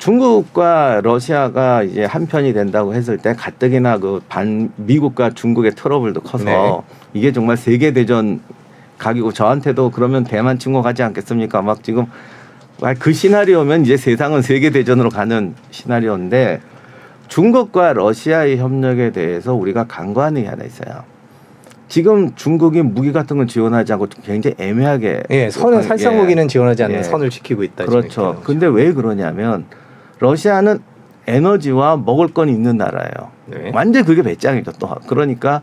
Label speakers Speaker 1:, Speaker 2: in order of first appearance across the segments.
Speaker 1: 중국과 러시아가 이제 한편이 된다고 했을 때 가뜩이나 그 미국과 중국의 트러블도 커서
Speaker 2: 네.
Speaker 1: 이게 정말 세계 대전 각이고 저한테도 그러면 대만 침공 하지 않겠습니까? 막 지금 그 시나리오면 이제 세상은 세계 대전으로 가는 시나리오인데 중국과 러시아의 협력에 대해서 우리가 간과하는 게 하나 있어요. 지금 중국이 무기 같은 건 지원하지 않고 굉장히 애매하게
Speaker 2: 선은 살상 무기는 지원하지 않는
Speaker 1: 예.
Speaker 2: 선을 지키고 있다.
Speaker 1: 그렇죠. 근데 왜 그러냐면 러시아는 에너지와 먹을 건 있는 나라예요.
Speaker 2: 네.
Speaker 1: 완전 그게 배짱이죠. 또 그러니까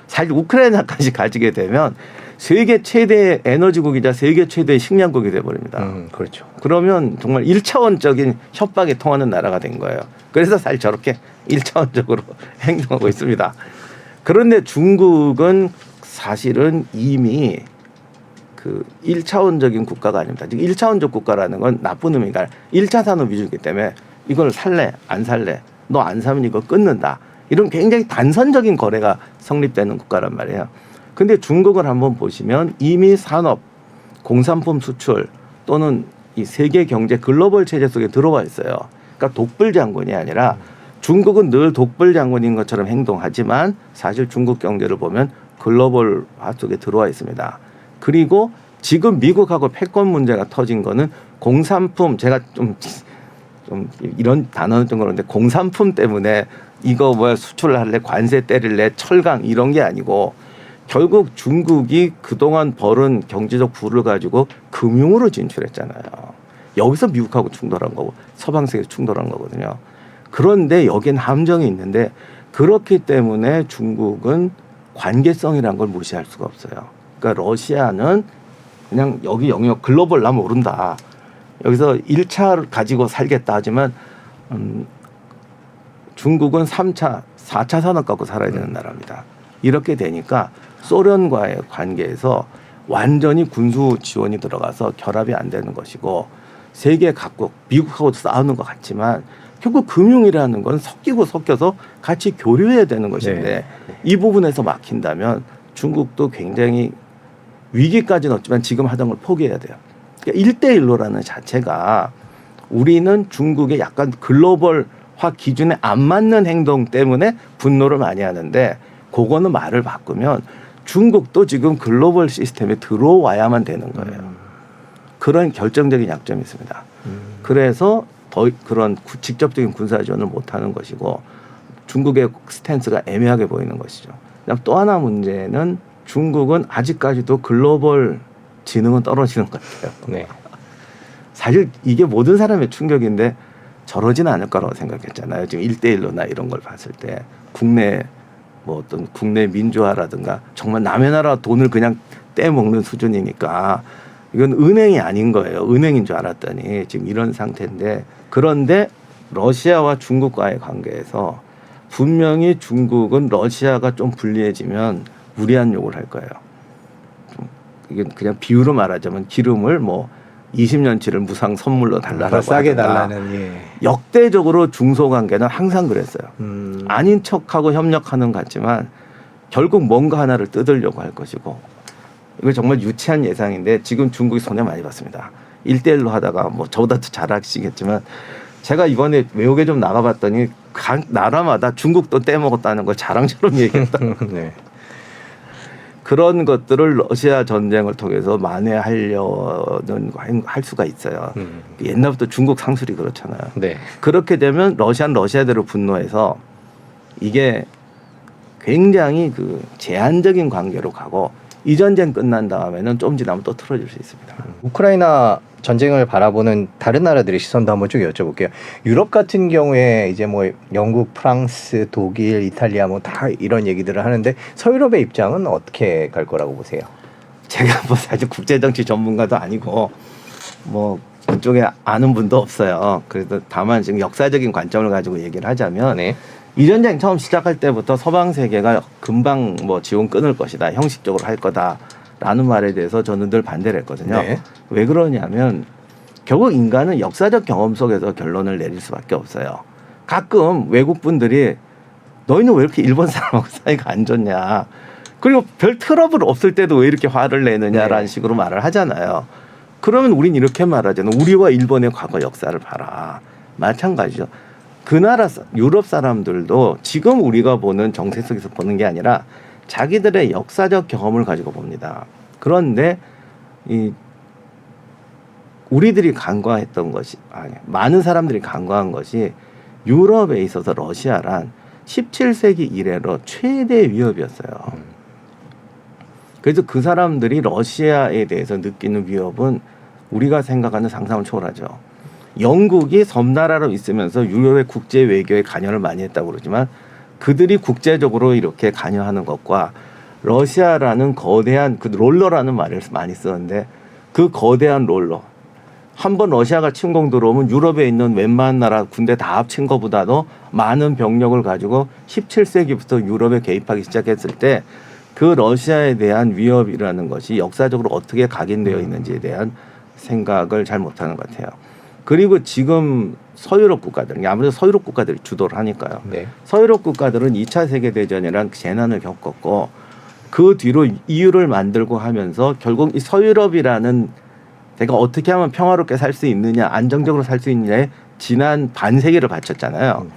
Speaker 1: 사실 우크라이나까지 가지게 되면 세계 최대의 에너지국이자 세계 최대의 식량국이 돼버립니다.
Speaker 2: 그렇죠.
Speaker 1: 그러면 정말 1차원적인 협박에 통하는 나라가 된 거예요. 그래서 사실 저렇게 1차원적으로 행동하고 있습니다. 그런데 중국은 사실은 이미 그 1차원적인 국가가 아닙니다. 지금 1차원적 국가라는 건 나쁜 의미가 1차 산업 위주이기 때문에 이걸 살래 안 살래 너 안 사면 이거 끊는다. 이런 굉장히 단선적인 거래가 성립되는 국가란 말이에요. 근데 중국을 한번 보시면 이미 산업, 공산품 수출 또는 이 세계 경제 글로벌 체제 속에 들어와 있어요. 그러니까 독불 장군이 아니라 중국은 늘 독불 장군인 것처럼 행동하지만 사실 중국 경제를 보면 글로벌화 속에 들어와 있습니다. 그리고 지금 미국하고 패권 문제가 터진 거는 공산품 제가 좀 이런 단어는 좀 그런데 공산품 때문에 이거 뭐야 수출을 할래 관세 때릴래 철강 이런 게 아니고 결국 중국이 그동안 벌은 경제적 부를 가지고 금융으로 진출했잖아요. 여기서 미국하고 충돌한 거고 서방 세계 충돌한 거거든요. 그런데 여기엔 함정이 있는데 그렇기 때문에 중국은 관계성이라는 걸 무시할 수가 없어요. 그러니까 러시아는 그냥 여기 영역 글로벌 나 모른다. 여기서 1차를 가지고 살겠다 하지만 중국은 3차, 4차 산업 갖고 살아야 되는 나라입니다. 이렇게 되니까 소련과의 관계에서 완전히 군수 지원이 들어가서 결합이 안 되는 것이고 세계 각국 미국하고도 싸우는 것 같지만 결국 금융이라는 건 섞여서 같이 교류해야 되는 것인데
Speaker 2: 네.
Speaker 1: 이 부분에서 막힌다면 중국도 굉장히 위기까지는 없지만 지금 하던 걸 포기해야 돼요. 그러니까 1대1로라는 자체가 우리는 중국의 약간 글로벌화 기준에 안 맞는 행동 때문에 분노를 많이 하는데 그거는 말을 바꾸면 중국도 지금 글로벌 시스템에 들어와야만 되는 거예요. 그런 결정적인 약점이 있습니다. 그래서 더 그런 직접적인 군사 지원을 못하는 것이고 중국의 스탠스가 애매하게 보이는 것이죠. 또 하나 문제는 중국은 아직까지도 글로벌 지능은 떨어지는 것 같아요.
Speaker 2: 네.
Speaker 1: 사실 이게 모든 사람의 충격인데 저러지는 않을 거라고 생각했잖아요. 지금 1대1로나 이런 걸 봤을 때 국내 뭐 어떤 국내 민주화라든가 정말 남의 나라 돈을 그냥 떼먹는 수준이니까 이건 은행이 아닌 거예요. 은행인 줄 알았더니 지금 이런 상태인데 그런데 러시아와 중국과의 관계에서 분명히 중국은 러시아가 좀 불리해지면 무리한 요구를 할 거예요. 이게 그냥 비유로 말하자면 기름을 뭐 20년치를 무상 선물로 달라고
Speaker 2: 싸게
Speaker 1: 하거나
Speaker 2: 달라는 예.
Speaker 1: 역대적으로 중소관계는 항상 그랬어요. 아닌 척하고 협력하는 것 같지만 결국 뭔가 하나를 뜯으려고 할 것이고 이거 정말 유치한 예상인데 지금 중국이 손해 많이 봤습니다. 1대1로 하다가 뭐 저보다 더 잘하시겠지만 제가 이번에 외국에 좀 나가봤더니 각 나라마다 중국도 떼먹었다는 걸 자랑처럼 얘기했다.
Speaker 2: 네.
Speaker 1: 그런 것들을 러시아 전쟁을 통해서 만회하려는 할 수가 있어요. 옛날부터 중국 상술이 그렇잖아요.
Speaker 2: 네.
Speaker 1: 그렇게 되면 러시아는 러시아대로 분노해서 이게 굉장히 그 제한적인 관계로 가고 이 전쟁 끝난 다음에는 좀 지나면 또 틀어질 수 있습니다.
Speaker 2: 우크라이나 전쟁을 바라보는 다른 나라들의 시선도 한번 쭉 여쭤볼게요. 유럽 같은 경우에 이제 뭐 영국, 프랑스, 독일, 이탈리아 뭐 다 이런 얘기들을 하는데 서유럽의 입장은 어떻게 갈 거라고 보세요?
Speaker 1: 제가 뭐 사실 국제정치 전문가도 아니고 뭐 그쪽에 아는 분도 없어요. 그래도 다만 지금 역사적인 관점을 가지고 얘기를 하자면
Speaker 2: 네.
Speaker 1: 이 전쟁 처음 시작할 때부터 서방 세계가 금방 뭐 지원 끊을 것이다. 형식적으로 할 거다라는 말에 대해서 저는 늘 반대를 했거든요.
Speaker 2: 네.
Speaker 1: 왜 그러냐면 결국 인간은 역사적 경험 속에서 결론을 내릴 수밖에 없어요. 가끔 외국 분들이 너희는 왜 이렇게 일본 사람하고 사이가 안 좋냐. 그리고 별 트러블 없을 때도 왜 이렇게 화를 내느냐라는
Speaker 2: 네.
Speaker 1: 식으로 말을 하잖아요. 그러면 우린 이렇게 말하잖아요. 우리와 일본의 과거 역사를 봐라. 마찬가지죠. 그 나라 유럽 사람들도 지금 우리가 보는 정세 속에서 보는 게 아니라 자기들의 역사적 경험을 가지고 봅니다. 그런데 우리들이 간과했던 것이 많은 사람들이 간과한 것이 유럽에 있어서 러시아란 17세기 이래로 최대 위협이었어요. 그래서 그 사람들이 러시아에 대해서 느끼는 위협은 우리가 생각하는 상상을 초월하죠. 영국이 섬나라로 있으면서 유럽의 국제 외교에 관여를 많이 했다고 그러지만 그들이 국제적으로 이렇게 관여하는 것과 러시아라는 거대한 그 롤러라는 말을 많이 쓰는데 그 거대한 롤러 한번 러시아가 침공 들어오면 유럽에 있는 웬만한 나라 군대 다 합친 것보다도 많은 병력을 가지고 17세기부터 유럽에 개입하기 시작했을 때 그 러시아에 대한 위협이라는 것이 역사적으로 어떻게 각인되어 있는지에 대한 생각을 잘 못하는 것 같아요. 그리고 지금 서유럽 국가들, 아무래도 서유럽 국가들이 주도를 하니까요.
Speaker 2: 네.
Speaker 1: 서유럽 국가들은 2차 세계대전이라는 재난을 겪었고 그 뒤로 EU를 만들고 하면서 결국 이 서유럽이라는 내가 어떻게 하면 평화롭게 살 수 있느냐, 안정적으로 살 수 있느냐에 지난 반세기를 바쳤잖아요.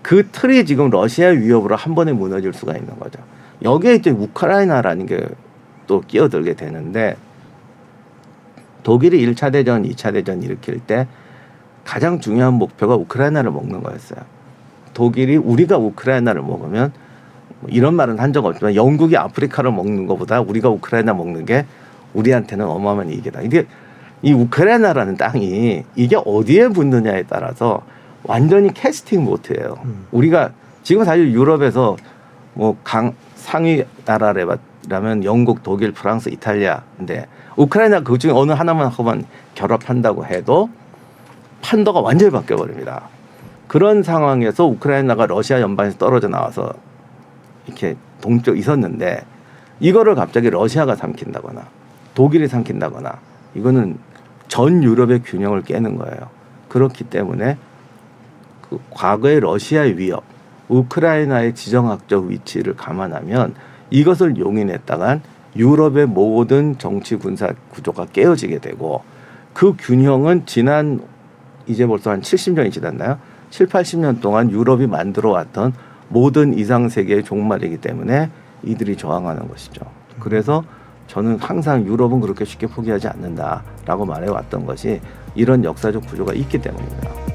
Speaker 1: 그 틀이 지금 러시아 위협으로 한 번에 무너질 수가 있는 거죠. 여기에 이제 우크라이나라는 게 또 끼어들게 되는데 독일이 1차 대전, 2차 대전 일으킬 때 가장 중요한 목표가 우크라이나를 먹는 거였어요. 독일이 우리가 우크라이나를 먹으면 이런 말은 한 적 없지만 영국이 아프리카를 먹는 것보다 우리가 우크라이나 먹는 게 우리한테는 어마어마한 이익이다. 이게 이 우크라이나라는 땅이 이게 어디에 붙느냐에 따라서 완전히 캐스팅 보트예요. 우리가 지금 사실 유럽에서 뭐 상위 나라라면 영국, 독일, 프랑스, 이탈리아인데 우크라이나 그 중에 어느 하나만 하고만 결합한다고 해도 판도가 완전히 바뀌어 버립니다. 그런 상황에서 우크라이나가 러시아 연방에서 떨어져 나와서 이렇게 동쪽 있었는데 이거를 갑자기 러시아가 삼킨다거나 독일이 삼킨다거나 이거는 전 유럽의 균형을 깨는 거예요. 그렇기 때문에 그 과거의 러시아의 위협, 우크라이나의 지정학적 위치를 감안하면 이것을 용인했다간 유럽의 모든 정치 군사 구조가 깨어지게 되고 그 균형은 지난 이제 벌써 한 70년이 지났나요? 7, 80년 동안 유럽이 만들어 왔던 모든 이상 세계의 종말이기 때문에 이들이 저항하는 것이죠. 그래서 저는 항상 유럽은 그렇게 쉽게 포기하지 않는다라고 말해왔던 것이 이런 역사적 구조가 있기 때문입니다.